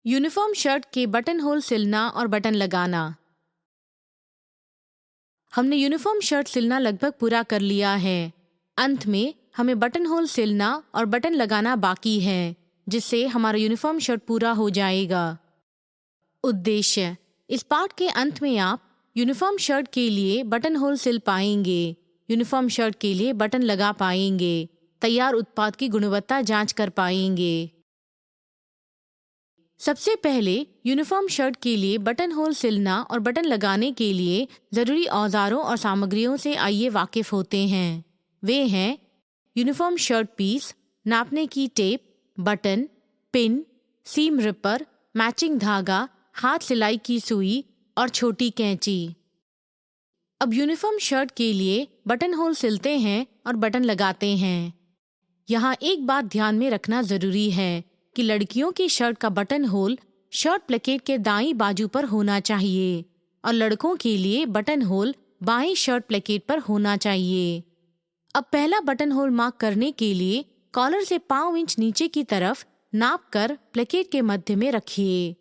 Uniform shirt के button whole सिलना और बटन लगाना। हमने यूनिफॉर्म शर्ट सिलना लगभग पूरा कर लिया है। अंत में हमें बटन होल सिलना और बटन लगाना बाकी है, जिससे हमारा यूनिफॉर्म शर्ट पूरा हो जाएगा। उद्देश्य: इस पाठ के अंत में आप यूनिफॉर्म शर्ट के लिए बटन होल सिल पाएंगे, यूनिफॉर्म शर्ट के लिए बटन लगा पाएंगे, तैयार उत्पाद की गुणवत्ता जांच कर पाएंगे। सबसे पहले यूनिफॉर्म शर्ट के लिए बटन होल सिलना और बटन लगाने के लिए ज़रूरी औजारों और सामग्रियों से आइए वाकिफ होते हैं। वे हैं यूनिफॉर्म शर्ट पीस, नापने की टेप, बटन, पिन, सीम रिपर, मैचिंग धागा, हाथ सिलाई की सुई और छोटी कैंची। अब यूनिफॉर्म शर्ट के लिए बटन होल सिलते हैं और बटन लगाते हैं। यहाँ एक बात ध्यान में रखना जरूरी है कि लड़कियों की शर्ट का बटन होल शर्ट प्लेकेट के दाईं बाजू पर होना चाहिए और लड़कों के लिए बटन होल बाएं शर्ट प्लेकेट पर होना चाहिए। अब पहला बटन होल मार्क करने के लिए कॉलर से 5 इंच नीचे की तरफ नाप कर प्लेकेट के मध्य में रखिए।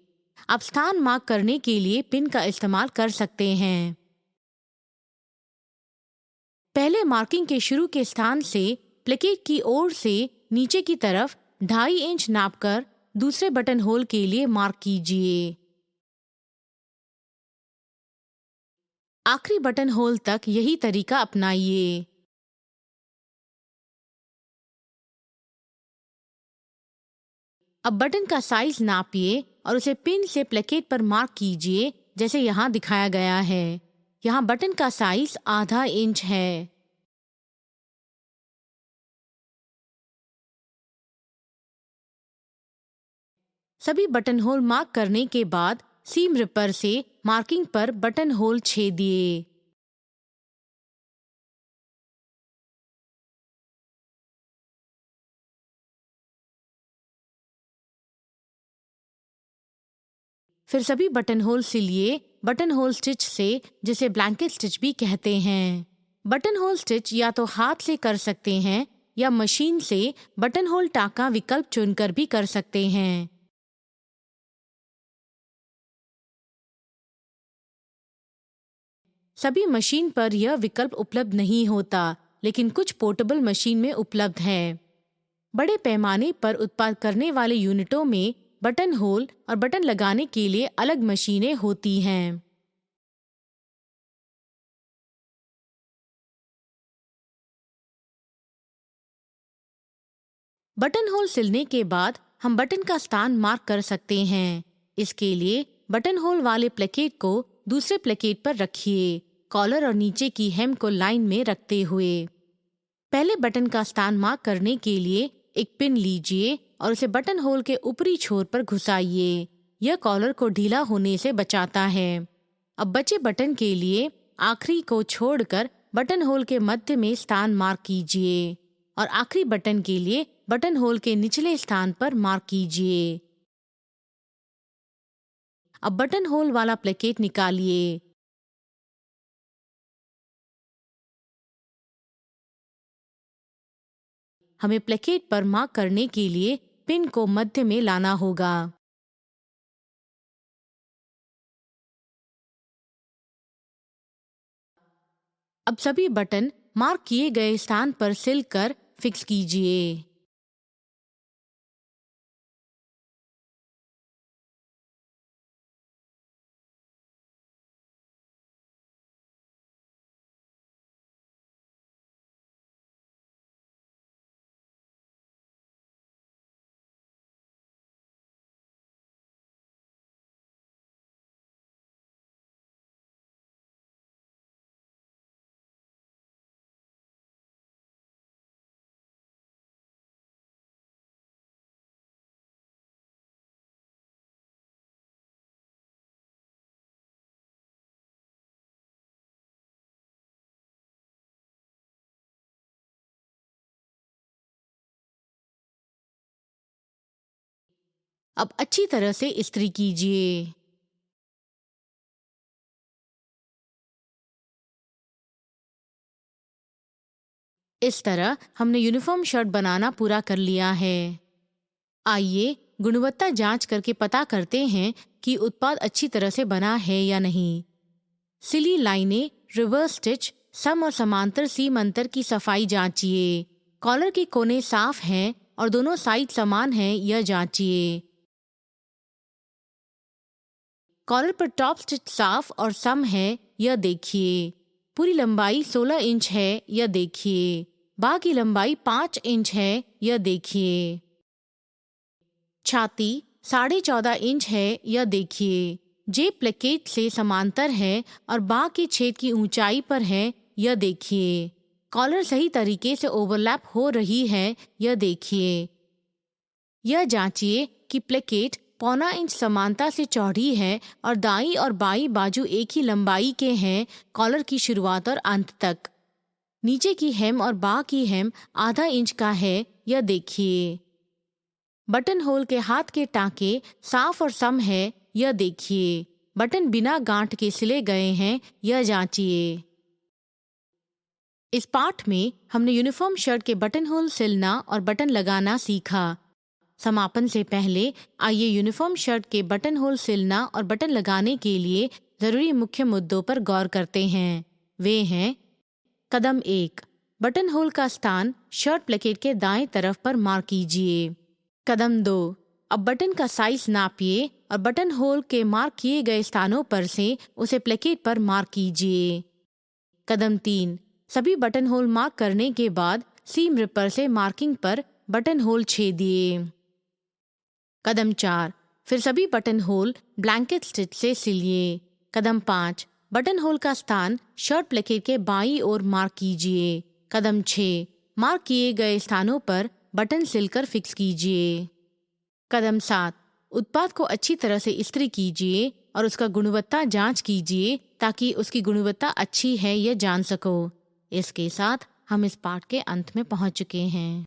आप स्थान मार्क करने के लिए पिन का इस्तेमाल कर सकते हैं। पहले मार्किंग के शुरू के स्थान से प्लेकेट की ओर से नीचे की तरफ 2.5 इंच नापकर दूसरे बटन होल के लिए मार्क कीजिए। आखिरी बटन होल तक यही तरीका अपनाइए। अब बटन का साइज नापिए और उसे पिन से प्लेकेट पर मार्क कीजिए, जैसे यहाँ दिखाया गया है। यहाँ बटन का साइज 0.5 इंच है। सभी बटन होल मार्क करने के बाद सीम रिपर से मार्किंग पर बटन होल छेदिए। फिर सभी बटन होल सिलिए बटन होल स्टिच से, जिसे ब्लैंकेट स्टिच भी कहते हैं। बटन होल स्टिच या तो हाथ से कर सकते हैं या मशीन से बटन होल टाका विकल्प चुनकर भी कर सकते हैं। सभी मशीन पर यह विकल्प उपलब्ध नहीं होता, लेकिन कुछ पोर्टेबल मशीन में उपलब्ध है। बड़े पैमाने पर उत्पाद करने वाले यूनिटों में बटन होल और बटन लगाने के लिए अलग मशीनें होती हैं। बटन होल सिलने के बाद हम बटन का स्थान मार्क कर सकते हैं। इसके लिए बटन होल वाले प्लेकेट को दूसरे प्लेकेट पर रखिए, कॉलर और नीचे की हेम को लाइन में रखते हुए। पहले बटन का स्थान मार्क करने के लिए एक पिन लीजिए और उसे बटन होल के ऊपरी छोर पर घुसाइए। यह कॉलर को ढीला होने से बचाता है। अब बचे बटन के लिए आखिरी को छोड़कर बटन होल के मध्य में स्थान मार्क कीजिए और आखिरी बटन के लिए बटन होल के निचले स्थान पर मार्क कीजिए। अब बटन होल वाला प्लेकेट निकालिए। हमें प्लेकेट पर मार्क करने के लिए पिन को मध्य में लाना होगा। अब सभी बटन मार्क किए गए स्थान पर सिलकर फिक्स कीजिए। अब अच्छी तरह से इस्त्री कीजिए। इस तरह हमने यूनिफॉर्म शर्ट बनाना पूरा कर लिया है। आइए गुणवत्ता जांच करके पता करते हैं कि उत्पाद अच्छी तरह से बना है या नहीं। सिली लाइनें, रिवर्स स्टिच, सम और समांतर सीम अंतर की सफाई जांचिए। कॉलर के कोने साफ हैं और दोनों साइड समान हैं यह जांचिए। कॉलर पर टॉप स्टिच साफ और सम है यह देखिए। पूरी लंबाई 16 इंच है यह देखिए। बाह की लंबाई 5 इंच है यह देखिए। छाती 14.5 इंच है यह देखिए। जेब प्लेकेट से समांतर है और बाह के छेद की ऊंचाई पर है यह देखिए। कॉलर सही तरीके से ओवरलैप हो रही है यह देखिए। यह जांचिए कि प्लेकेट 1.25 इंच समानता से चौड़ी है और दाईं और बाईं बाजू एक ही लंबाई के हैं कॉलर की शुरुआत और अंत तक। नीचे की हेम और बाह की हेम आधा इंच का है यह देखिए। बटन होल के हाथ के टांके साफ और सम है यह देखिए। बटन बिना गांठ के सिले गए हैं यह जांचिए। इस पाठ में हमने यूनिफॉर्म शर्ट के बटन होल सिलना और बटन लगाना सीखा। समापन से पहले आइए यूनिफॉर्म शर्ट के बटन होल सिलना और बटन लगाने के लिए जरूरी मुख्य मुद्दों पर गौर करते हैं। वे हैं: कदम 1, बटन होल का स्थान शर्ट प्लेकेट के दाएं तरफ पर मार्क कीजिए। कदम 2, अब बटन का साइज नापिए और बटन होल के मार्क किए गए स्थानों पर से उसे प्लेकेट पर मार्क कीजिए। कदम 3, सभी बटन होल मार्क करने के बाद सीम रिपर से मार्किंग पर बटन होल छेदिए। कदम 4, फिर सभी बटन होल ब्लैंकेट स्टिच से सिलिए। कदम 5, बटन होल का स्थान शर्ट प्लेकेट के बाईं ओर मार्क कीजिए। कदम 6, मार्क किए गए स्थानों पर बटन सिलकर फिक्स कीजिए। कदम 7, उत्पाद को अच्छी तरह से इस्त्री कीजिए और उसका गुणवत्ता जांच कीजिए ताकि उसकी गुणवत्ता अच्छी है यह जान सको। इसके साथ हम इस पाठ के अंत में पहुंच चुके हैं।